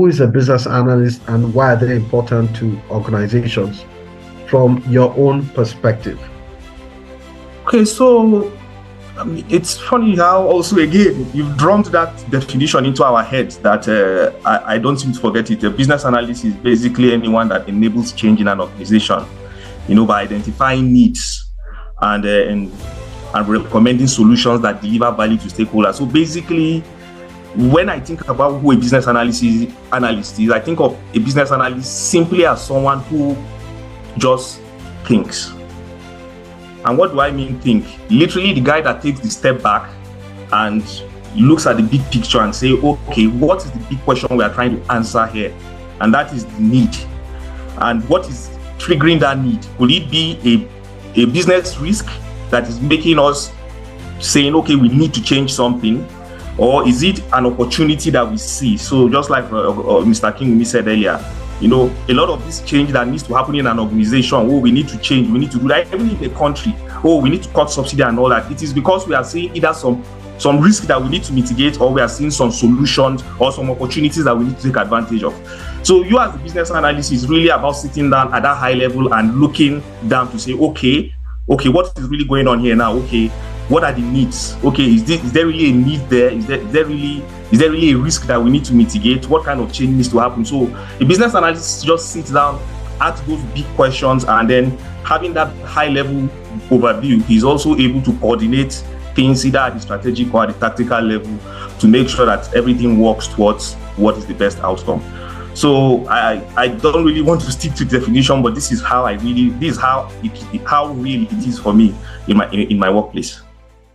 Who is a business analyst and why are they important to organizations from your own perspective? Okay, so it's funny how also again you've drummed that definition into our heads that I don't seem to forget it. A business analyst is basically anyone that enables change in an organization, by identifying needs and recommending solutions that deliver value to stakeholders. So basically, when I think about who a business analyst is, I think of a business analyst simply as someone who just thinks. And what do I mean think? Literally the guy that takes the step back and looks at the big picture and say, okay, what is the big question we are trying to answer here? And that is the need. And what is triggering that need? Could it be a business risk that is making us saying, okay, we need to change something? Or is it an opportunity that we see? So just like Mr. King said earlier, a lot of this change that needs to happen in an organization, we need to change, we need to do that, even in the country, we need to cut subsidy and all that. It is because we are seeing either some risk that we need to mitigate, or we are seeing some solutions or some opportunities that we need to take advantage of. So you as a business analyst is really about sitting down at that high level and looking down to say, okay, what is really going on here now? Okay, what are the needs? Okay, is there really a need there? Is there really a risk that we need to mitigate? What kind of change needs to happen? So the business analyst just sits down, asks those big questions, and then having that high level overview, he's also able to coordinate things either at the strategic or at the tactical level to make sure that everything works towards what is the best outcome. So I don't really want to stick to the definition, but this is how real it is for me in my workplace.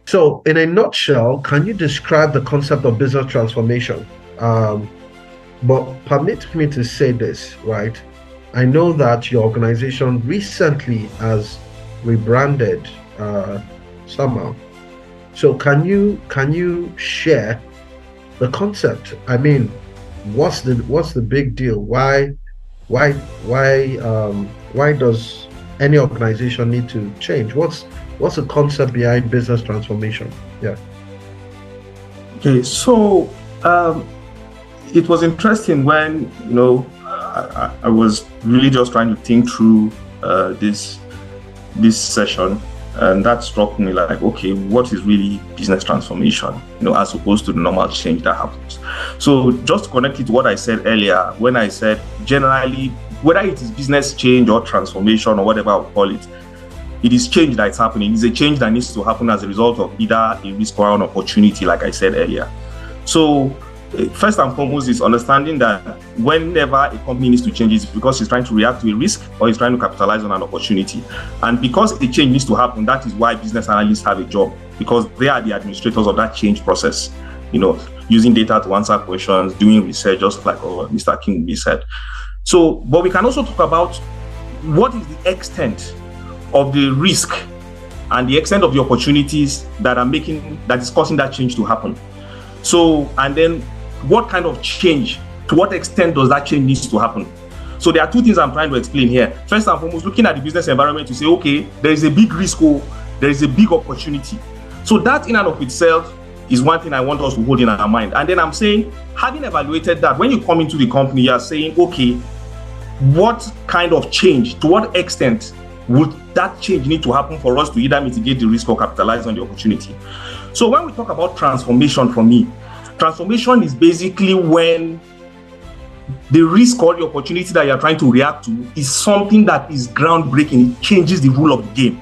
So in a nutshell, can you describe the concept of business transformation? But permit me to say this, right? I know that your organization recently has rebranded somehow. So can you share the concept? I mean, what's the big deal? Why does any organization need to change? What's the concept behind business transformation? Yeah. Okay, so it was interesting when I was really just trying to think through this session, and that struck me like, okay, what is really business transformation? As opposed to the normal change that happens. So just to connect it to what I said earlier, when I said generally, whether it is business change or transformation or whatever I'll call it, it is change that's happening. It's a change that needs to happen as a result of either a risk or an opportunity, like I said earlier. So first and foremost is understanding that whenever a company needs to change, it's because it's trying to react to a risk or it's trying to capitalize on an opportunity. And because a change needs to happen, that is why business analysts have a job, because they are the administrators of that change process, using data to answer questions, doing research, just like Mr. King said. So, but we can also talk about what is the extent of the risk and the extent of the opportunities that is causing that change to happen. So, and then what kind of change, to what extent does that change needs to happen? So there are two things I'm trying to explain here. First and foremost, looking at the business environment to say, okay, there is a big risk, there is a big opportunity. So that in and of itself is one thing I want us to hold in our mind. And then I'm saying, having evaluated that, when you come into the company, you're saying, okay, what kind of change, to what extent would that change need to happen for us to either mitigate the risk or capitalize on the opportunity? So when we talk about transformation, for me, transformation is basically when the risk or the opportunity that you're trying to react to is something that is groundbreaking. It changes the rule of the game.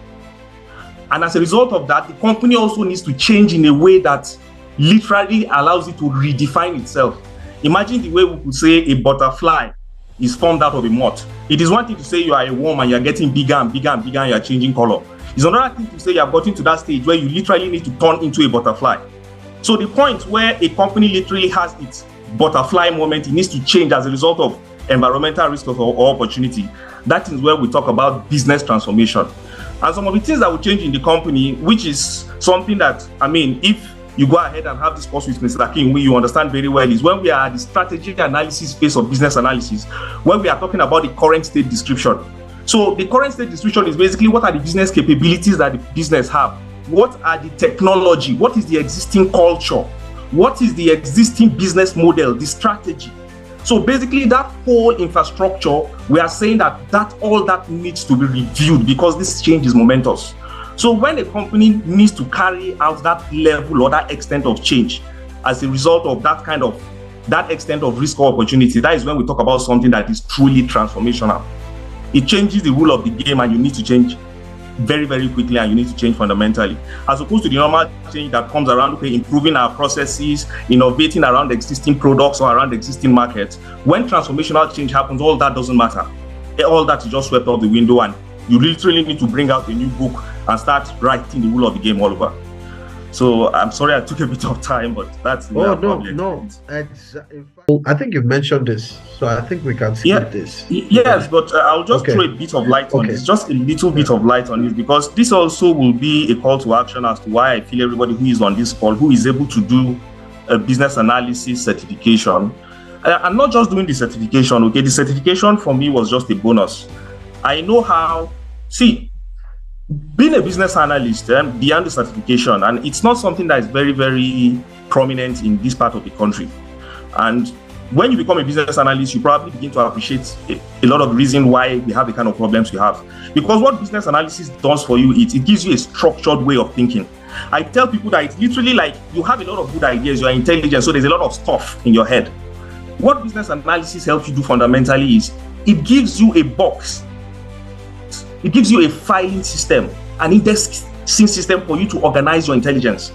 And as a result of that, the company also needs to change in a way that literally allows it to redefine itself. Imagine the way we could say a butterfly is formed out of a moth. It is one thing to say you are a worm and you're getting bigger and bigger and bigger and you're changing color. It's another thing to say you have gotten to that stage where you literally need to turn into a butterfly. So the point where a company literally has its butterfly moment, it needs to change as a result of environmental risk or opportunity. That is where we talk about business transformation. And some of the things that will change in the company, which is something that, if you go ahead and have this course with Mr. King, you understand very well, is when we are at the strategic analysis phase of business analysis, when we are talking about the current state description. So the current state description is basically what are the business capabilities that the business have? What are the technology? What is the existing culture? What is the existing business model, the strategy? So basically, that whole infrastructure, we are saying that all that needs to be reviewed because this change is momentous. So when a company needs to carry out that level or that extent of change as a result of that extent of risk or opportunity, that is when we talk about something that is truly transformational. It changes the rule of the game, and you need to change very, very quickly, and you need to change fundamentally, as opposed to the normal change that comes around, okay, improving our processes, innovating around existing products or around existing markets. When transformational change happens, all that doesn't matter. All that is just swept out the window, and you literally need to bring out a new book and start writing the rule of the game all over. So I'm sorry I took a bit of time, but that's the way I probably explained it. I think you've mentioned this, so I think we can skip this. Yes, but I'll just throw a bit of light on this, just a little bit of light on this, because this also will be a call to action as to why I feel everybody who is on this call, who is able to do a business analysis certification, I'm not just doing the certification, okay? The certification for me was just a bonus. I know how, being a business analyst beyond the certification, and it's not something that is very, very prominent in this part of the country. And when you become a business analyst, you probably begin to appreciate a lot of the reason why we have the kind of problems we have. Because what business analysis does for you, it gives you a structured way of thinking. I tell people that it's literally like you have a lot of good ideas, you are intelligent, so there's a lot of stuff in your head. What business analysis helps you do fundamentally is it gives you a box. It gives you a filing system, an indexing system for you to organize your intelligence.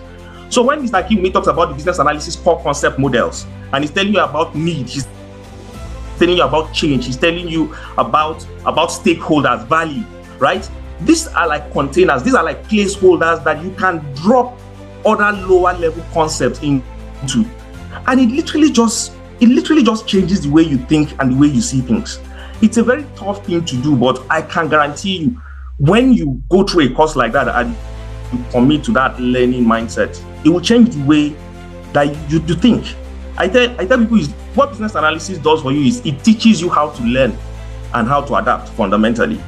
So when Mr. Kiwumi talks about the business analysis core concept models, and he's telling you about need, he's telling you about change, he's telling you about stakeholders, value, right? These are like containers, these are like placeholders that you can drop other lower level concepts into. And it literally just changes the way you think and the way you see things. It's a very tough thing to do, but I can guarantee you, when you go through a course like that and you commit to that learning mindset, it will change the way that you think. I tell people what business analysis does for you is it teaches you how to learn and how to adapt fundamentally.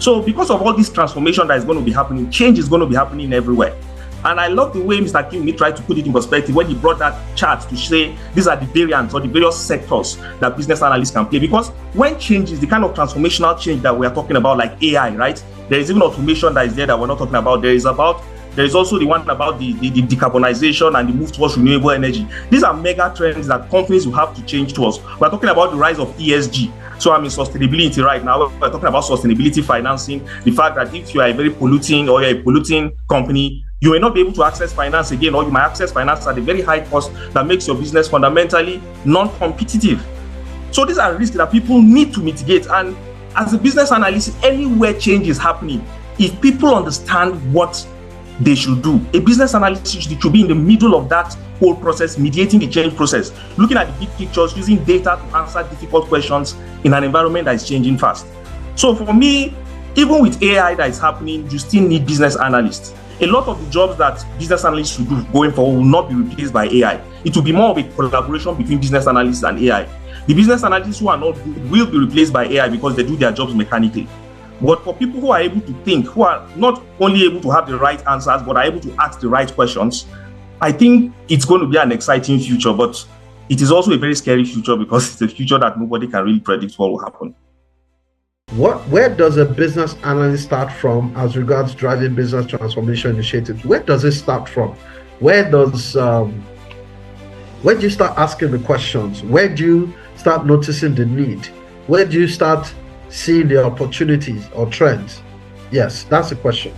So because of all this transformation that is going to be happening, change is going to be happening everywhere. And I love the way Mr. Kiwumi tried to put it in perspective when he brought that chart to say these are the variants or the various sectors that business analysts can play. Because when change is the kind of transformational change that we are talking about, like AI, right? There is even automation that is there that we're not talking about. There is also the one about the decarbonization and the move towards renewable energy. These are mega trends that companies will have to change towards. We're talking about the rise of ESG. So I'm in sustainability right now. We're talking about sustainability financing. The fact that if you are a very polluting or you're a polluting company, you may not be able to access finance again, or you might access finance at a very high cost that makes your business fundamentally non-competitive. So these are risks that people need to mitigate. And as a business analyst, anywhere change is happening, if people understand what they should do, a business analyst should be in the middle of that whole process, mediating the change process, looking at the big pictures, using data to answer difficult questions in an environment that is changing fast. So for me, even with AI that is happening, you still need business analysts. A lot of the jobs that business analysts should do going forward will not be replaced by AI. It will be more of a collaboration between business analysts and AI. The business analysts who are not good will be replaced by AI because they do their jobs mechanically. But for people who are able to think, who are not only able to have the right answers, but are able to ask the right questions, I think it's going to be an exciting future, but it is also a very scary future because it's a future that nobody can really predict what will happen. Where does a business analyst start from as regards driving business transformation initiatives? Where does it start from? Where do you start asking the questions? Where do you start noticing the need? Where do you start seeing the opportunities or trends? Yes, that's the question.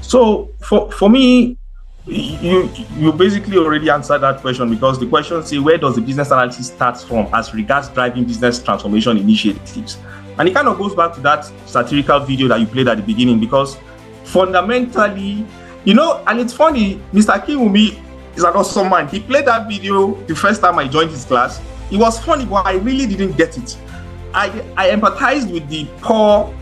So for me, you basically already answered that question, because the question says, where does the business analysis start from as regards driving business transformation initiatives? And it kind of goes back to that satirical video that you played at the beginning, because fundamentally, and it's funny, Mr. Kiwumi is an awesome man. He played that video the first time I joined his class. It was funny, but I really didn't get it. I empathized with the poor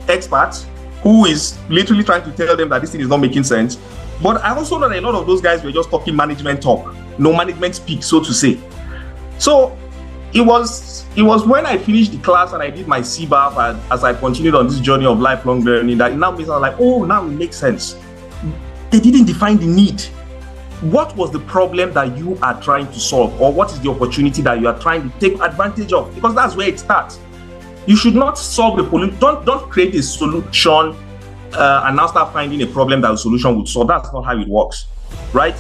expert who is literally trying to tell them that this thing is not making sense. But I also know that a lot of those guys were just talking management talk, no management speak, so to say. So it was when I finished the class and I did my CBAP, and as I continued on this journey of lifelong learning, that it now makes me like, oh, now it makes sense. They didn't define the need. what was the problem that you are trying to solve, or what is the opportunity that you are trying to take advantage of? Because that's where it starts. You should not solve the problem. Don't create a solution and now start finding a problem that the solution would solve. That's not how it works, right?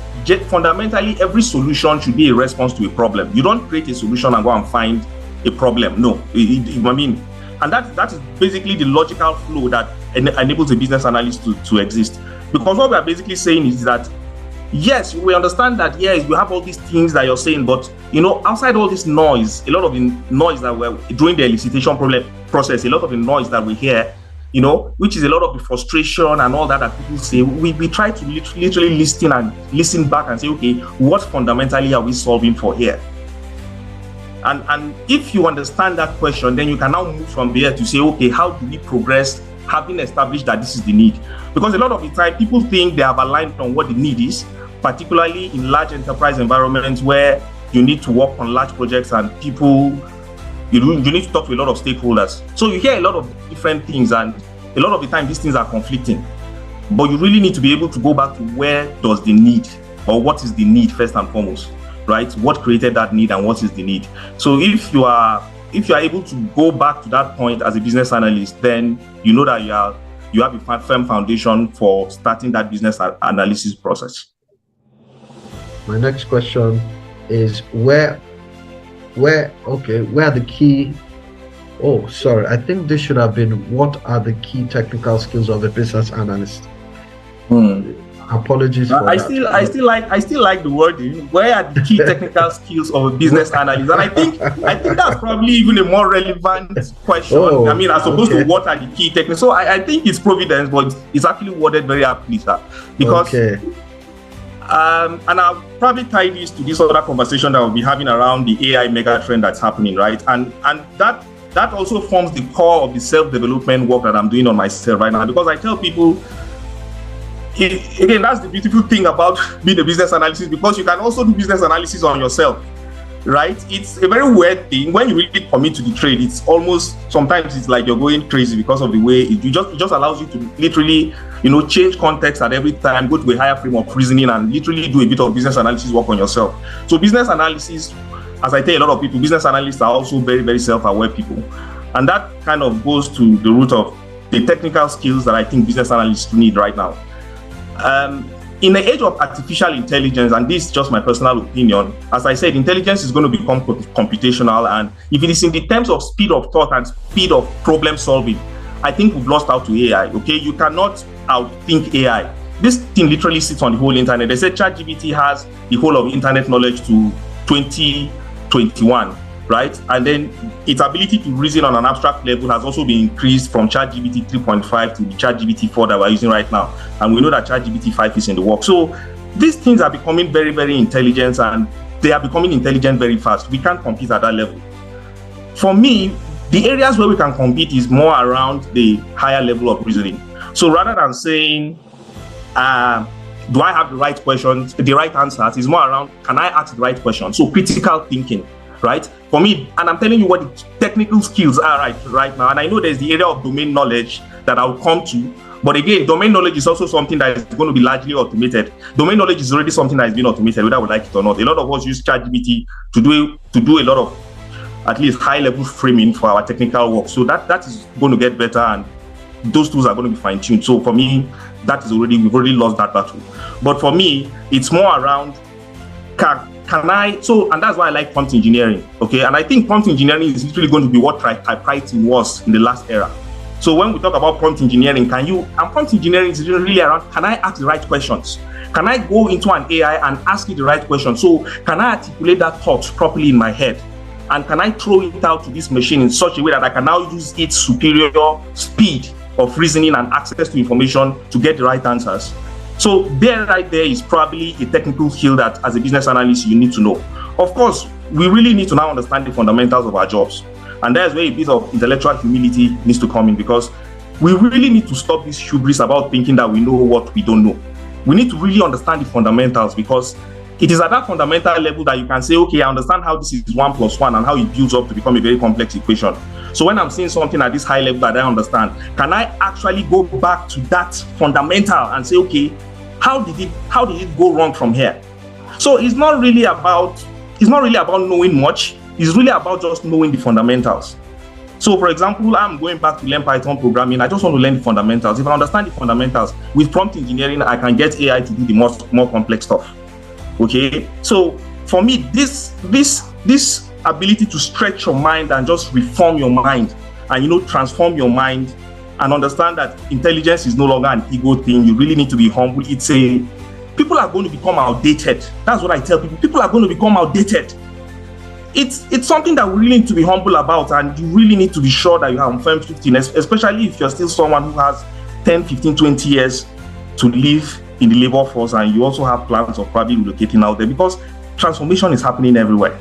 Fundamentally, every solution should be a response to a problem. You don't create a solution and go and find a problem. No, I mean, and that is basically the logical flow that enables a business analyst to exist. Because what we are basically saying is that, yes, we understand that, yes, you have all these things that you're saying, but, outside all this noise, a lot of the noise that we're during the elicitation process, a lot of the noise that we hear, which is a lot of the frustration and all that people say, we try to literally listen back and say, okay, what fundamentally are we solving for here? And if you understand that question, then you can now move from there to say, okay, how do we progress, having established that this is the need? Because a lot of the time, people think they have aligned on what the need is, particularly in large enterprise environments where you need to work on large projects and people, you need to talk to a lot of stakeholders. So you hear a lot of different things, and a lot of the time these things are conflicting. But you really need to be able to go back to where does the need, or what is the need first and foremost, right? What created that need and what is the need? So if you are able to go back to that point as a business analyst, then you know that you have a firm foundation for starting that business analysis process. My next question is where are the key? Oh, sorry. I think this should have been, what are the key technical skills of a business analyst? Apologies for that. I still like the wording. Where are the key technical skills of a business analyst? And I think that's probably even a more relevant question. As opposed to what are the key technical. So I think it's providence, but it's actually worded very aptly, sir. Because and I'll probably tie this to this other conversation that we'll be having around the AI mega trend that's happening, right? And that also forms the core of the self-development work that I'm doing on myself right now. Because I tell people, again, that's the beautiful thing about being a business analyst, because you can also do business analysis on yourself, right? It's a very weird thing. When you really commit to the trade, it's almost, sometimes it's like you're going crazy because of the way it just allows you to literally, change context at every time, go to a higher frame of reasoning and literally do a bit of business analysis work on yourself. So business analysis, as I tell a lot of people, business analysts are also very, very self-aware people. And that kind of goes to the root of the technical skills that I think business analysts need right now. In the age of artificial intelligence, and this is just my personal opinion, as I said, intelligence is going to become computational, and if it is in the terms of speed of thought and speed of problem solving, I think we've lost out to AI. Okay, you cannot outthink AI. This thing literally sits on the whole internet. They said ChatGPT has the whole of internet knowledge to 2021. Right? And then its ability to reason on an abstract level has also been increased from ChatGPT 3.5 to the ChatGPT 4 that we're using right now. And we know that ChatGPT 5 is in the works. So these things are becoming very, very intelligent, and they are becoming intelligent very fast. We can't compete at that level. For me, the areas where we can compete is more around the higher level of reasoning. So rather than saying, do I have the right questions, the right answers, is more around, can I ask the right question? So critical thinking. Right? For me, and I'm telling you what the technical skills are right now. And I know there's the area of domain knowledge that I'll come to. But again, domain knowledge is also something that is going to be largely automated. Domain knowledge is already something that is being automated, whether we like it or not. A lot of us use ChatGPT to do a lot of, at least, high-level framing for our technical work. So that is going to get better, and those tools are going to be fine-tuned. So for me, we've already lost that battle. But for me, it's more around, and that's why I like prompt engineering, okay? And I think prompt engineering is literally going to be what typewriting was in the last era. So when we talk about prompt engineering, prompt engineering is really around, can I ask the right questions? Can I go into an AI and ask it the right question? So can I articulate that thought properly in my head? And can I throw it out to this machine in such a way that I can now use its superior speed of reasoning and access to information to get the right answers? So right there is probably a technical skill that as a business analyst you need to know. Of course, we really need to now understand the fundamentals of our jobs. And that's where a bit of intellectual humility needs to come in, because we really need to stop this hubris about thinking that we know what we don't know. We need to really understand the fundamentals, because it is at that fundamental level that you can say, okay, I understand how this is 1 + 1 and how it builds up to become a very complex equation. So when I'm seeing something at this high level that I understand, can I actually go back to that fundamental and say, okay, how did it go wrong from here? So it's not really about knowing much. It's really about just knowing the fundamentals. So, for example, I'm going back to learn Python programming. I just want to learn the fundamentals. If I understand the fundamentals, with prompt engineering, I can get AI to do the more complex stuff. Okay. So, for me, this ability to stretch your mind and just reform your mind, and transform your mind, and understand that intelligence is no longer an ego thing. You really need to be humble. People are going to become outdated. That's what I tell people. People are going to become outdated. It's something that we really need to be humble about, and you really need to be sure that you have firm 15, especially if you're still someone who has 10, 15, 20 years to live in the labor force, and you also have plans of probably relocating out there, because transformation is happening everywhere.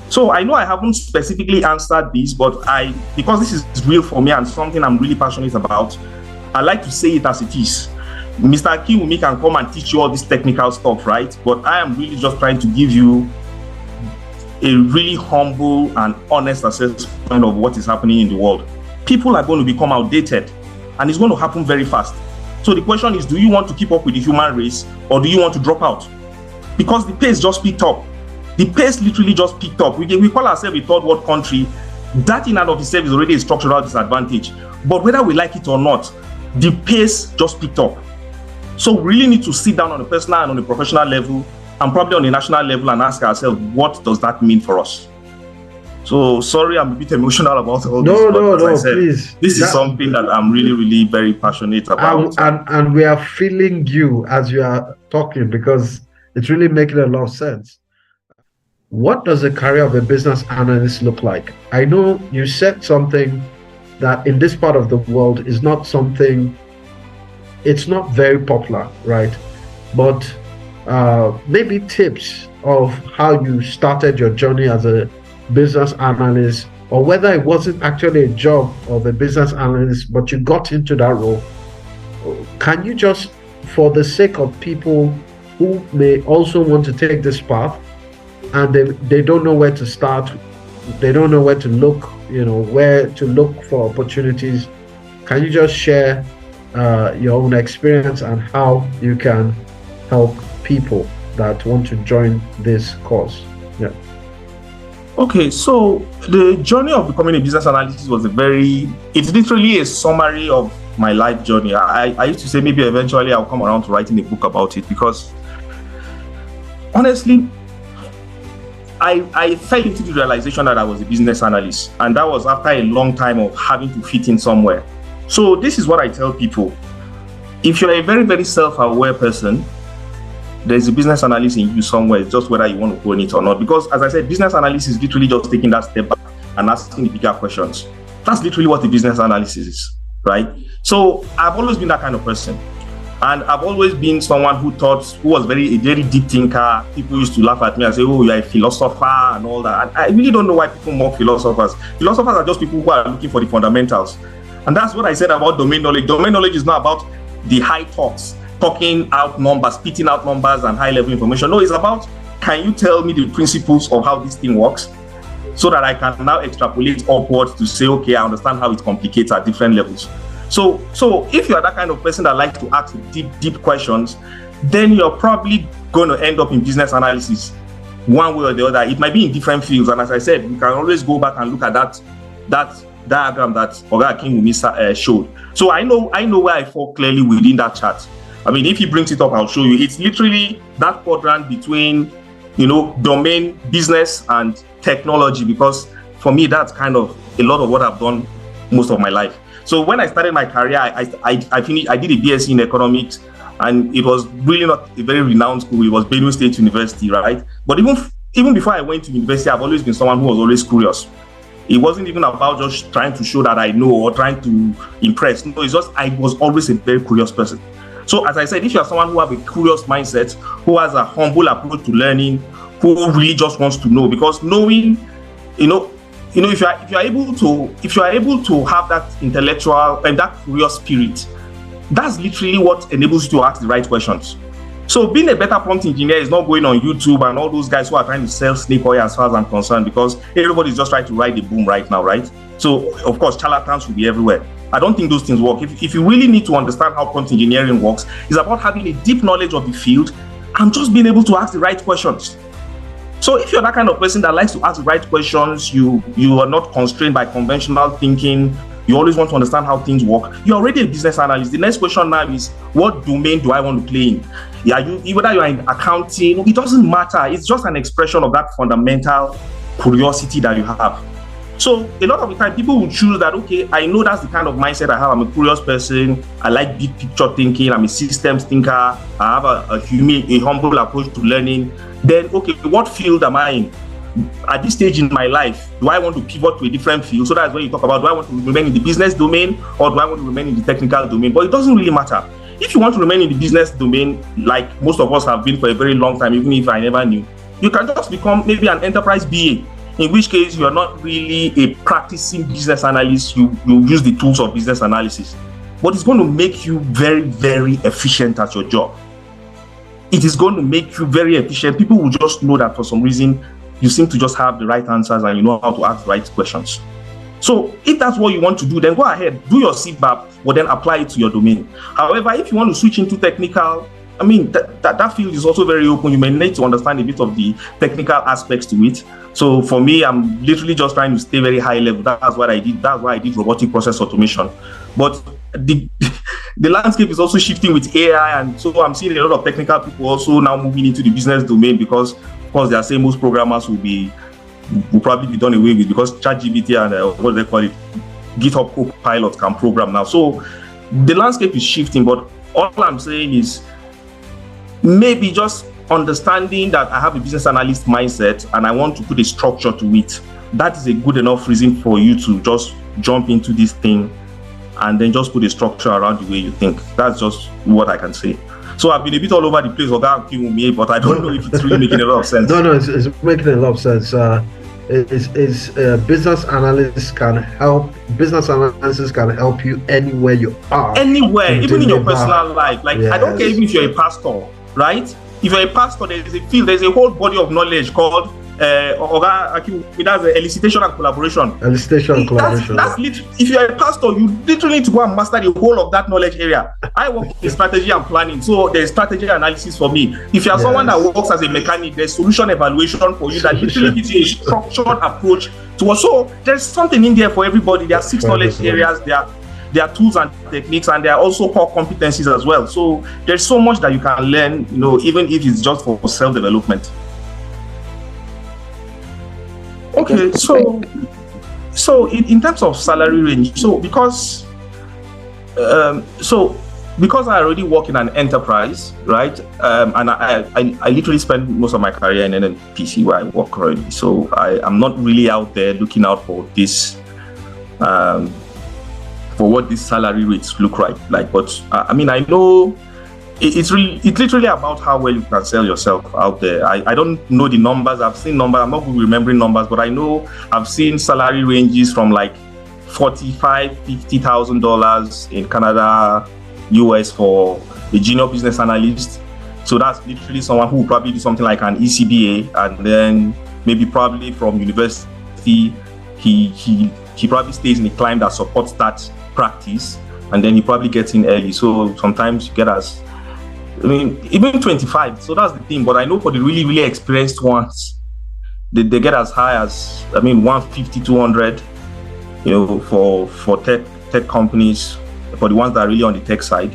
So I know I haven't specifically answered this, but because this is real for me and something I'm really passionate about, I like to say it as it is. Mr. Kiwumi can come and teach you all this technical stuff, right? But I am really just trying to give you a really humble and honest assessment of what is happening in the world. People are going to become outdated, and it's going to happen very fast. So the question is, do you want to keep up with the human race, or do you want to drop out? Because the pace just picked up. The pace literally just picked up. We call ourselves a third world country. That in and of itself is already a structural disadvantage. But whether we like it or not, the pace just picked up. So we really need to sit down on a personal and on a professional level, and probably on a national level, and ask ourselves, what does that mean for us? So sorry, I'm a bit emotional about all this. No, please. This is something that I'm really, really very passionate about. And we are feeling you as you are talking, because it's really making a lot of sense. What does the career of a business analyst look like? I know you said something that in this part of the world is not something, it's not very popular, right? But maybe tips of how you started your journey as a business analyst, or whether it wasn't actually a job of a business analyst, but you got into that role. Can you just, for the sake of people who may also want to take this path, and they don't know where to start, they don't know where to look, where to look for opportunities, can you just share your own experience and how you can help people that want to join this course? Yeah. Okay, so the journey of becoming a business analyst it's literally a summary of my life journey. I used to say maybe eventually I'll come around to writing a book about it, because honestly, I fell into the realization that I was a business analyst, and that was after a long time of having to fit in somewhere. So this is what I tell people. If you're a very, very self-aware person, there's a business analyst in you somewhere. It's just whether you want to go in it or not. Because as I said, business analyst is literally just taking that step back and asking the bigger questions. That's literally what the business analysis is, right? So I've always been that kind of person. And I've always been someone who was a very deep thinker. People used to laugh at me and say, oh, you're a philosopher and all that. And I really don't know why people mock philosophers. Philosophers are just people who are looking for the fundamentals. And that's what I said about domain knowledge. Domain knowledge is not about the high talks, talking out numbers, spitting out numbers and high-level information. No, it's about, can you tell me the principles of how this thing works, so that I can now extrapolate upwards to say, okay, I understand how it complicates at different levels. So if you're that kind of person that likes to ask deep questions, then you're probably going to end up in business analysis one way or the other. It might be in different fields. And as I said, we can always go back and look at that diagram that Oga Akinwumi showed. So I know where I fall clearly within that chart. I mean, if he brings it up, I'll show you. It's literally that quadrant between, domain, business, and technology, because for me, that's kind of a lot of what I've done most of my life. So when I started my career, I did a BSc in economics, and it was really not a very renowned school. It was Benue State University, right? But even before I went to university, I've always been someone who was always curious. It wasn't even about just trying to show that I know or trying to impress. No, it's just I was always a very curious person. So as I said, if you're someone who has a curious mindset, who has a humble approach to learning, who really just wants to know, because knowing, if you're able to have that intellectual and that curious spirit, that's literally what enables you to ask the right questions. So being a better prompt engineer is not going on YouTube and all those guys who are trying to sell snake oil, as far as I'm concerned, because everybody's just trying to ride the boom right now, right? So of course, charlatans will be everywhere. I don't think those things work. If you really need to understand how prompt engineering works, it's about having a deep knowledge of the field I'm just being able to ask the right questions. So if you're that kind of person that likes to ask the right questions, you are not constrained by conventional thinking, you always want to understand how things work, you're already a business analyst. The next question now is, what domain do I want to play in? Whether you're in accounting, it doesn't matter. It's just an expression of that fundamental curiosity that you have. So a lot of the time, people will choose that, okay, I know that's the kind of mindset I have. I'm a curious person. I like big picture thinking. I'm a systems thinker. I have a humble approach to learning. Then, okay, what field am I in? At this stage in my life, do I want to pivot to a different field? So that's when you talk about, do I want to remain in the business domain or do I want to remain in the technical domain? But it doesn't really matter. If you want to remain in the business domain, like most of us have been for a very long time, even if I never knew, you can just become maybe an enterprise BA, in which case you are not really a practicing business analyst. You use the tools of business analysis, but it's going to make you very, very efficient at your job. It is going to make you very efficient. People will just know that for some reason you seem to just have the right answers and you know how to ask the right questions. So if that's what you want to do, then go ahead, do your CBAP, but then apply it to your domain. However, if you want to switch into technical, I mean, that field is also very open. You may need to understand a bit of the technical aspects to it. So for me, I'm literally just trying to stay very high level. That's what I did. That's why I did robotic process automation. But the landscape is also shifting with AI, and so I'm seeing a lot of technical people also now moving into the business domain because, of course, they are saying most programmers will probably be done away with because ChatGPT and what do they call it, GitHub Copilot can program now. So the landscape is shifting, but all I'm saying is maybe just understanding that I have a business analyst mindset and I want to put a structure to it. That is a good enough reason for you to just jump into this thing and then just put a structure around the way you think. That's just what I can say. So I've been a bit all over the place, but I don't know if it's really making a lot of sense. No, it's making a lot of sense. Business analysts can help. Business analysis can help you anywhere you are. Anywhere, even in your personal life. Like, yes. I don't care even if you're a pastor, right? If you're a pastor, there's a whole body of knowledge called that's elicitation and collaboration. Elicitation and collaboration. That's literally, if you're a pastor, you literally need to go and master the whole of that knowledge area. I work in strategy and planning, so there's strategy analysis for me. If you're someone that works as a mechanic, there's solution evaluation for you that literally gives you a structured approach to us. So there's something in there for everybody. There are 6 knowledge areas. There are tools and techniques, and there are also core competencies as well. So there's so much that you can learn, even if it's just for self-development. Okay, so in terms of salary range, because I already work in an enterprise, right? And I literally spend most of my career in NNPC where I work currently. So I'm not really out there looking out for this, for what these salary rates look like. But I know it's literally about how well you can sell yourself out there. I don't know the numbers. I've seen numbers. I'm not good remembering numbers, but I know I've seen salary ranges from like $45,000-$50,000 in Canada, US for a junior business analyst. So that's literally someone who will probably do something like an ECBA, and then maybe probably from university, he probably stays in a client that supports that practice, and then he probably gets in early. So sometimes you get even 25. So that's the thing. But I know for the really, really experienced ones, they get as high as 150, 200. For tech companies, for the ones that are really on the tech side.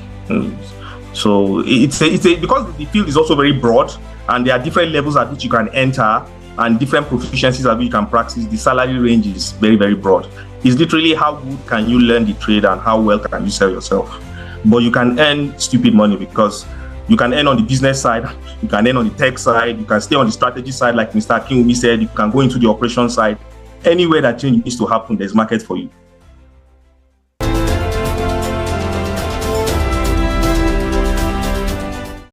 So it's because the field is also very broad, and there are different levels at which you can enter and different proficiencies at which you can practice. The salary range is very, very broad. It's literally how good can you learn the trade and how well can you sell yourself. But you can earn stupid money because you can earn on the business side, you can earn on the tech side, you can stay on the strategy side, like Mr. Akinwumi said, you can go into the operation side. Anywhere that change needs to happen, there's market for you.